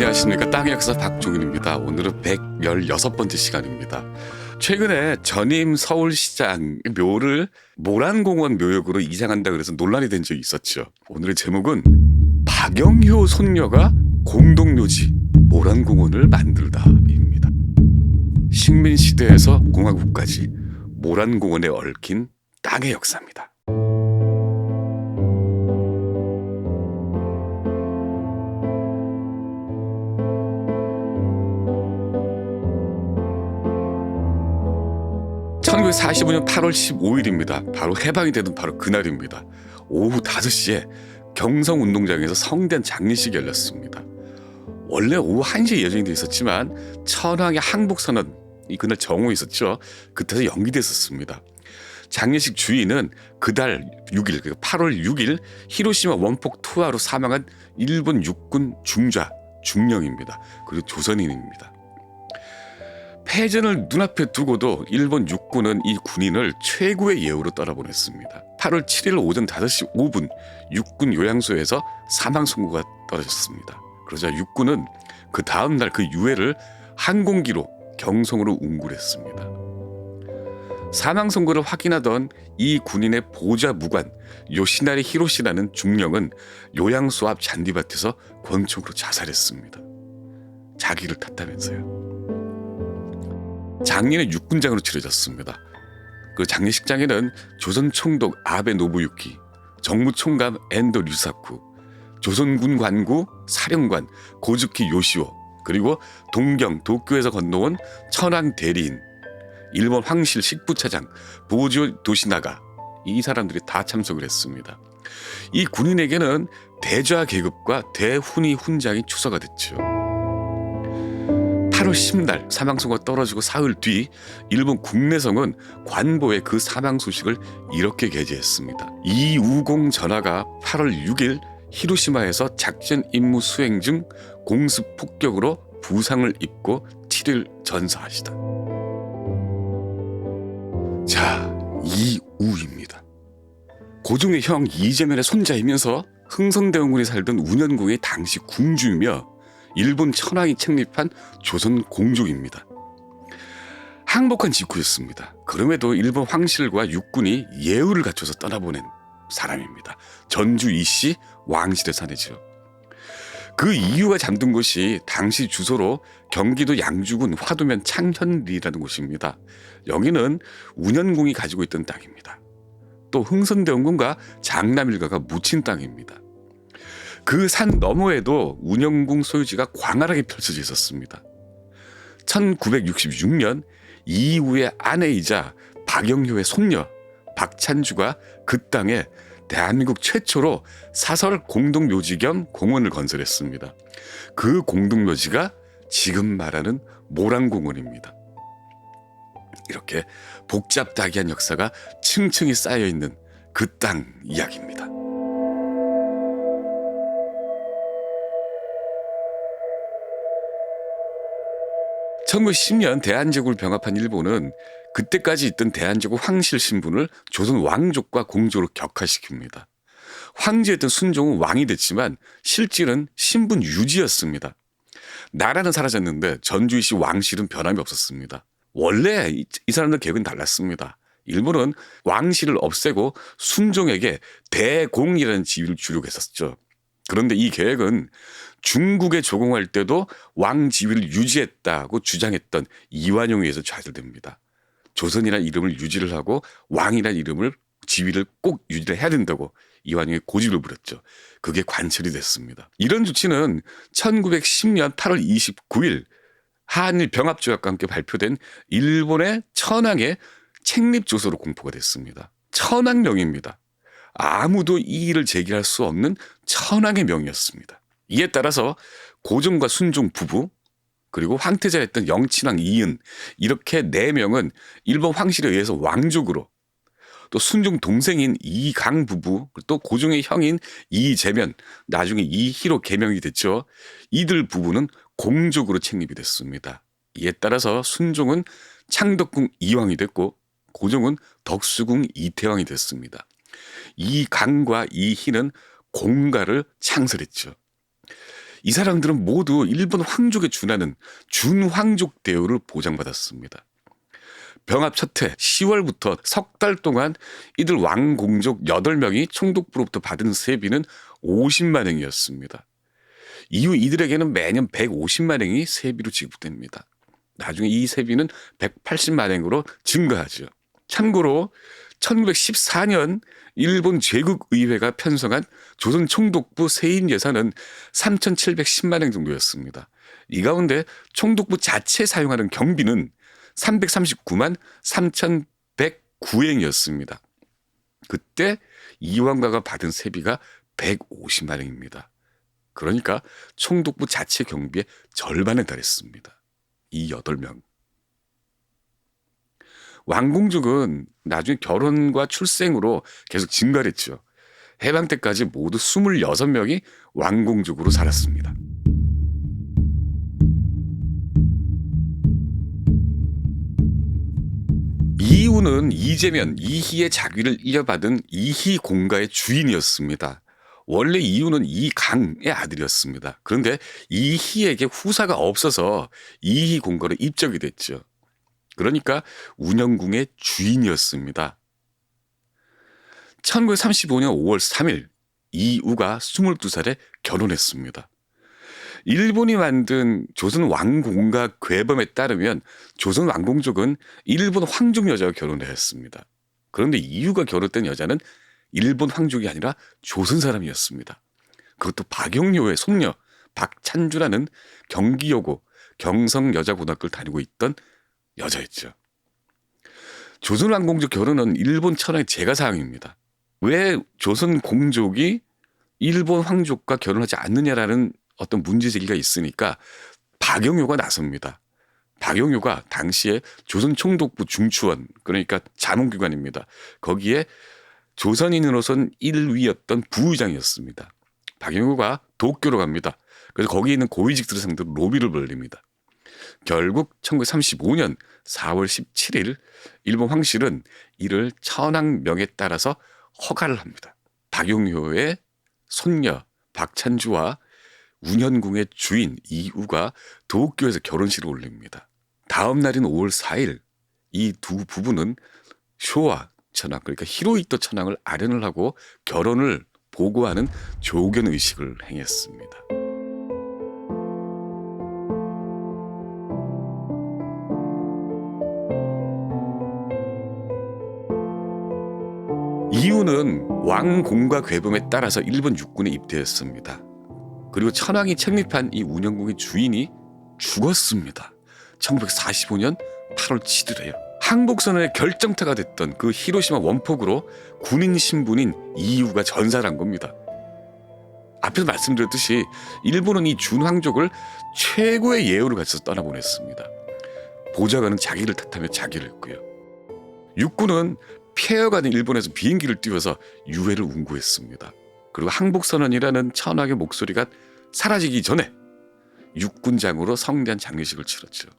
안녕하십니까. 땅의 역사 박종윤입니다. 오늘은 116번째 시간입니다. 최근에 전임 서울시장 묘를 모란공원 묘역으로 이장한다 그래서 논란이 된 적이 있었죠. 오늘의 제목은 박영효 손녀가 공동묘지 모란공원을 만들다입니다. 식민시대에서 공화국까지 모란공원에 얽힌 땅의 역사입니다. (1945년 8월 15일입니다) 바로 해방이 되던 바로 그날입니다. 오후 5시에 경성운동장에서 성대한 장례식이 열렸습니다. 원래 오후 1시에 예정이 돼 있었지만 천황의 항복선언, 그날 정오에 있었죠. 그때서 연기됐었습니다. 장례식 주인은 그달 6일, 8월 6일 히로시마 원폭 투하로 사망한 일본 육군 중좌, 중령입니다. 그리고 조선인입니다. 패전을 눈앞에 두고도 일본 육군은 이 군인을 최고의 예우로 떠나보냈습니다. 8월 7일 오전 5시 5분 육군 요양소에서 사망 선고가 떨어졌습니다. 그러자 육군은 그 다음 날 그 유해를 항공기로 경성으로 운굴했습니다. 사망 선고를 확인하던 이 군인의 보좌 무관 요시나리 히로시라는 중령은 요양소 앞 잔디밭에서 권총으로 자살했습니다. 자기를 탔다면서요. 장례는 육군장으로 치러졌습니다. 그 장례식장에는 조선 총독 아베 노부유키, 정무총감 엔도 류사쿠, 조선군 관구 사령관 고즈키 요시오, 그리고 동경 도쿄에서 건너온 천황 대리인, 일본 황실 식부차장 보조 도시나가, 이 사람들이 다 참석을 했습니다. 이 군인에게는 대좌 계급과 대훈이 훈장이 추서가 됐죠. 8월 10날 사망 선고가 떨어지고 사흘 뒤 일본 국내성은 관보에 그 사망 소식을 이렇게 게재했습니다. 이우공 전하가 8월 6일 히로시마에서 작전 임무 수행 중 공습 폭격으로 부상을 입고 7일 전사하시다. 자, 이우입니다. 고종의 형 이재면의 손자이면서 흥선대원군이 살던 운현궁의 당시 궁주이며 일본 천황이 책립한 조선 공족입니다. 항복한 직후였습니다. 그럼에도 일본 황실과 육군이 예우를 갖춰서 떠나보낸 사람입니다. 전주 이씨 왕실의 사내죠. 그 이유가 잠든 곳이 당시 주소로 경기도 양주군 화도면 창현리라는 곳입니다. 여기는 운현궁이 가지고 있던 땅입니다. 또 흥선대원군과 장남일가가 묻힌 땅입니다. 그 산 너머에도 운영궁 소유지가 광활하게 펼쳐져 있었습니다. 1966년 이이우의 아내이자 박영효의 손녀 박찬주가 그 땅에 대한민국 최초로 사설 공동묘지 겸 공원을 건설했습니다. 그 공동묘지가 지금 말하는 모란공원입니다. 이렇게 복잡다기한 역사가 층층이 쌓여있는 그 땅 이야기입니다. 1910년 대한제국을 병합한 일본은 그때까지 있던 대한제국 황실 신분을 조선 왕족과 공조로 격화시킵니다. 황제였던 순종은 왕이 됐지만 실질은 신분 유지였습니다. 나라는 사라졌는데 전주이시 왕실은 변함이 없었습니다. 원래 이 사람들 계획은 달랐습니다. 일본은 왕실을 없애고 순종에게 대공이라는 지위를 주려고 했었죠. 그런데 이 계획은 중국에 조공할 때도 왕 지위를 유지했다고 주장했던 이완용에 의해서 좌절됩니다. 조선이라는 이름을 유지를 하고 왕이라는 이름을 지위를 꼭 유지를 해야 된다고 이완용이 고집을 부렸죠. 그게 관철이 됐습니다. 이런 조치는 1910년 8월 29일 한일 병합조약과 함께 발표된 일본의 천황의 책립조서로 공포가 됐습니다. 천황령입니다. 아무도 이의를 제기할 수 없는 천황의 명이었습니다. 이에 따라서 고종과 순종 부부, 그리고 황태자였던 영친왕 이은, 이렇게 4명은 일본 황실에 의해서 왕족으로, 또 순종 동생인 이강 부부, 또 고종의 형인 이재면, 나중에 이희로 개명이 됐죠. 이들 부부는 공족으로 책립이 됐습니다. 이에 따라서 순종은 창덕궁 이왕이 됐고 고종은 덕수궁 이태왕이 됐습니다. 이강과 이희는 공가를 창설했죠. 이 사람들은 모두 일본 황족에 준하는 준황족 대우를 보장받았습니다. 병합 첫해 10월부터 석 달 동안 이들 왕공족 8명이 총독부로부터 받은 세비는 50만 행이었습니다. 이후 이들에게는 매년 150만 행이 세비로 지급됩니다. 나중에 이 세비는 180만 행으로 증가하죠. 참고로 1914년 일본 제국의회가 편성한 조선 총독부 세인 예산은 3,710만 행 정도였습니다. 이 가운데 총독부 자체 사용하는 경비는 339만 3,109행이었습니다. 그때 이황가가 받은 세비가 150만 행입니다. 그러니까 총독부 자체 경비의 절반에 달했습니다. 이 8명. 왕공족은 나중에 결혼과 출생으로 계속 증가를 했죠. 해방 때까지 모두 26명이 왕공족으로 살았습니다. 이우는 이재면, 이희의 자귀를 이어받은 이희공가의 주인이었습니다. 원래 이우는 이강의 아들이었습니다. 그런데 이희에게 후사가 없어서 이희공가로 입적이 됐죠. 그러니까 운영궁의 주인이었습니다. 1935년 5월 3일 이우가 22살에 결혼했습니다. 일본이 만든 조선 왕공가 괴범에 따르면 조선 왕공족은 일본 황족 여자와 결혼을 했습니다. 그런데 이유가 결혼된 여자는 일본 황족이 아니라 조선 사람이었습니다. 그것도 박용료의 손녀 박찬주라는 경기여고 경성여자고등학교를 다니고 있던 여자였죠. 조선 왕공족 결혼은 일본 천황의 제가사항입니다. 왜 조선 공족이 일본 황족과 결혼하지 않느냐라는 어떤 문제제기가 있으니까 박용효가 나섭니다. 박용효가 당시에 조선 총독부 중추원, 그러니까 자문기관입니다. 거기에 조선인으로선 1위였던 부의장이었습니다. 박용효가 도쿄로 갑니다. 그래서 거기 있는 고위직들을 상대로 로비를 벌립니다. 결국 1935년 4월 17일 일본 황실은 이를 천황명에 따라서 허가를 합니다. 박용효의 손녀 박찬주와 운현궁의 주인 이우가 도쿄에서 결혼식을 올립니다. 다음 날인 5월 4일 이 두 부부는 쇼와 천황, 그러니까 히로히토 천황을 아련을 하고 결혼을 보고하는 조견 의식을 행했습니다. 이유는 왕공과 괴범에 따라서 일본 육군에 입대했습니다. 그리고 천황이 책립한 이 운영궁의 주인이 죽었습니다. 1945년 8월 7일에요. 항복선언의 결정타가 됐던 그 히로시마 원폭으로 군인 신분인 이유가 전사를 한 겁니다. 앞에서 말씀드렸듯이 일본은 이 준황족을 최고의 예우를 갖춰서 떠나보냈습니다. 보좌관은 자기를 탓하며 자기를 했고요. 육군은 폐허가 된 일본에서 비행기를 띄워서 유해를 운구했습니다. 그리고 항복선언이라는 천황의 목소리가 사라지기 전에 육군장으로 성대한 장례식을 치렀죠.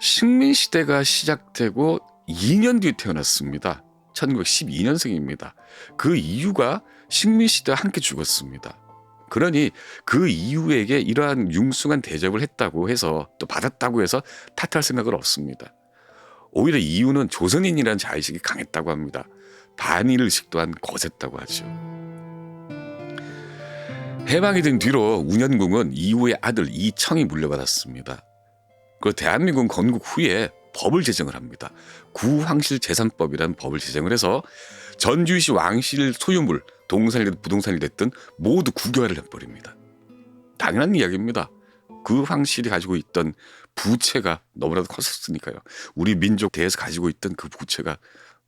식민시대가 시작되고 2년 뒤에 태어났습니다. 1912년생입니다. 그 이유가 식민시대와 함께 죽었습니다. 그러니 그 이유에게 이러한 융숭한 대접을 했다고 해서 또 받았다고 해서 탓할 생각은 없습니다. 오히려 이유는 조선인이라는 자의식이 강했다고 합니다. 반일의식 또한 거셌다고 하죠. 해방이 된 뒤로 운현궁은 이후의 아들 이청이 물려받았습니다. 그 대한민국 건국 후에 법을 제정을 합니다. 구황실 재산법이라는 법을 제정을 해서 전주시 왕실 소유물, 동산이 됐든 부동산이 됐든 모두 국유화를 해버립니다. 당연한 이야기입니다. 그 황실이 가지고 있던 부채가 너무나도 컸었으니까요. 우리 민족 대에서 가지고 있던 그 부채가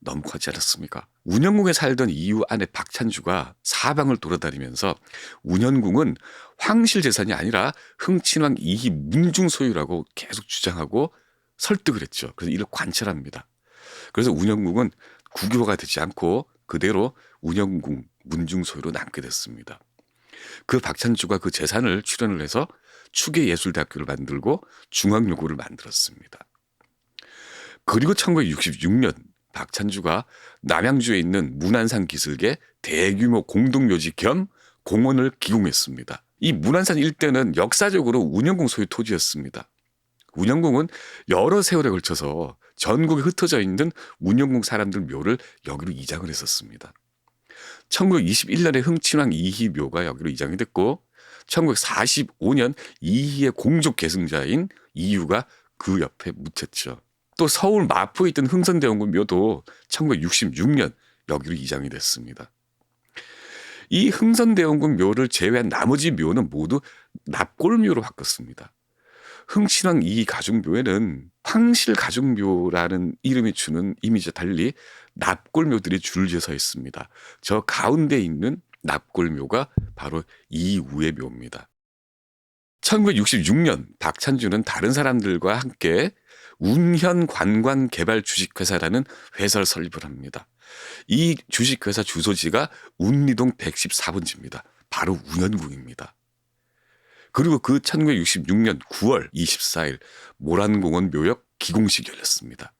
너무 컸지 않았습니까? 운현궁에 살던 이유 아내 박찬주가 사방을 돌아다니면서 운현궁은 황실 재산이 아니라 흥친왕 이희 문중 소유라고 계속 주장하고 설득을 했죠. 그래서 이를 관찰합니다. 그래서 운현궁은 국유화가 되지 않고 그대로 운현궁 문중 소유로 남게 됐습니다. 그 박찬주가 그 재산을 출연을 해서 추계예술대학교를 만들고 중앙여고를 만들었습니다. 그리고 1966년 박찬주가 남양주에 있는 문안산 기슭에 대규모 공동묘지 겸 공원을 기공했습니다. 이 문안산 일대는 역사적으로 운영궁 소유 토지였습니다. 운영궁은 여러 세월에 걸쳐서 전국에 흩어져 있는 운영궁 사람들 묘를 여기로 이장을 했었습니다. 1921년에 흥친왕 이희 묘가 여기로 이장이 됐고 1945년 이희의 공족 계승자인 이유가 그 옆에 묻혔죠. 또 서울 마포에 있던 흥선대원군 묘도 1966년 여기로 이장이 됐습니다. 이 흥선대원군 묘를 제외한 나머지 묘는 모두 납골묘로 바꿨습니다. 흥친왕 이희 가중묘에는 황실 가중묘라는 이름이 주는 이미지와 달리 납골묘들이 줄지어 서 있습니다. 저 가운데 있는 납골묘가 바로 이우의 묘입니다. 1966년 박찬주는 다른 사람들과 함께 운현관광개발 주식회사라는 회사를 설립을 합니다. 이 주식회사 주소지가 운리동 114번지입니다. 바로 운현궁입니다. 그리고 그 1966년 9월 24일 모란공원 묘역 기공식이 열렸습니다.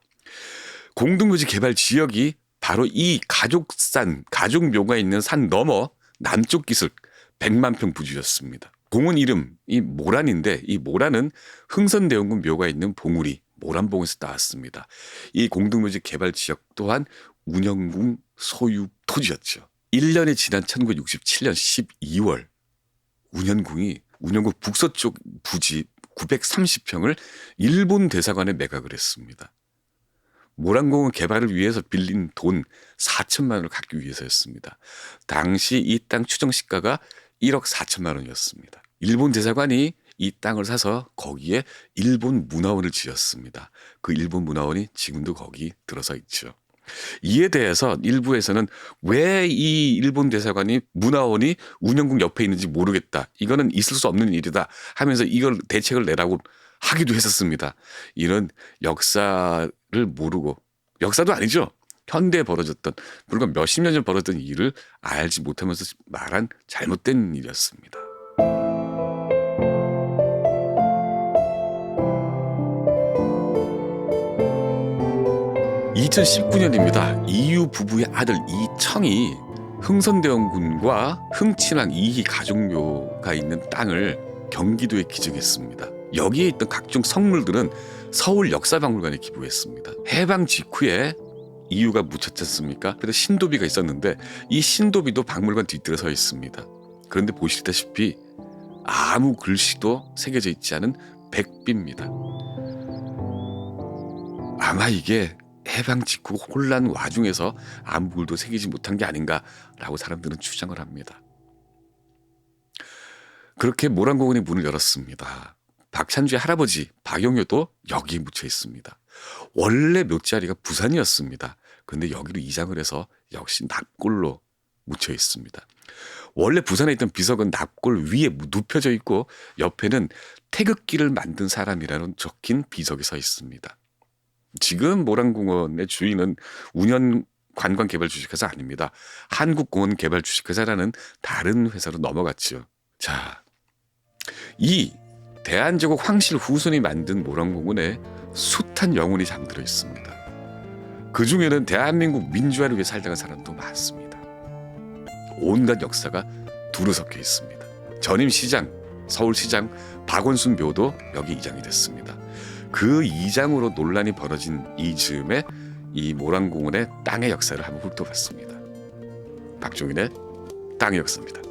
공동묘지 개발 지역이 바로 이 가족묘가 있는 산 너머 남쪽 기슭 100만 평 부지였습니다. 공원 이름 이 모란인데 이 모란은 흥선대원군 묘가 있는 봉우리 모란봉에서 나왔습니다. 이 공동묘지 개발 지역 또한 운영궁 소유 토지였죠. 1년이 지난 1967년 12월 운영궁 북서쪽 부지 930평을 일본 대사관에 매각을 했습니다. 모란공원 개발을 위해서 빌린 돈 4천만 원을 갚기 위해서였습니다. 당시 이 땅 추정 시가가 1억 4천만 원이었습니다. 일본 대사관이 이 땅을 사서 거기에 일본 문화원을 지었습니다. 그 일본 문화원이 지금도 거기 들어서 있죠. 이에 대해서 일부에서는 왜 이 일본 대사관이 문화원이 운영궁 옆에 있는지 모르겠다. 이거는 있을 수 없는 일이다 하면서 이걸 대책을 내라고 하기도 했었습니다. 이런 역사를 모르고 역사도 아니죠. 현대에 벌어졌던 불과 몇십 년 전 벌어졌던 일을 알지 못하면서 말한 잘못된 일이었습니다. 2019년입니다. 이유 부부의 아들 이청이 흥선대원군과 흥친왕 이희 가족묘가 있는 땅을 경기도에 기증했습니다. 여기에 있던 각종 성물들은 서울 역사박물관에 기부했습니다. 해방 직후에 이유가 묻혔지 않습니까? 그래서 신도비가 있었는데 이 신도비도 박물관 뒤뜰에 서 있습니다. 그런데 보시다시피 아무 글씨도 새겨져 있지 않은 백비입니다. 아마 이게 해방 직후 혼란 와중에서 아무 글도 새기지 못한 게 아닌가라고 사람들은 추정을 합니다. 그렇게 모란공원이 문을 열었습니다. 박찬주의 할아버지 박용효도 여기에 묻혀 있습니다. 원래 묘자리가 부산이었습니다. 그런데 여기로 이장을 해서 역시 납골로 묻혀 있습니다. 원래 부산에 있던 비석은 납골 위에 눕혀져 있고 옆에는 태극기를 만든 사람이라는 적힌 비석이 서 있습니다. 지금 모란공원의 주인은 운현관광개발주식회사 아닙니다. 한국공원개발주식회사라는 다른 회사로 넘어갔죠. 자, 이 대한제국 황실 후손이 만든 모란공원에 숱한 영혼이 잠들어 있습니다. 그 중에는 대한민국 민주화를 위해 살다간 사람도 많습니다. 온갖 역사가 두루석혀 있습니다. 전임 시장, 서울시장 박원순 묘도 여기 이장이 됐습니다. 그 이장으로 논란이 벌어진 이 즈음에 이 모란공원의 땅의 역사를 한번 훑어봤습니다. 박종인의 땅의 역사입니다.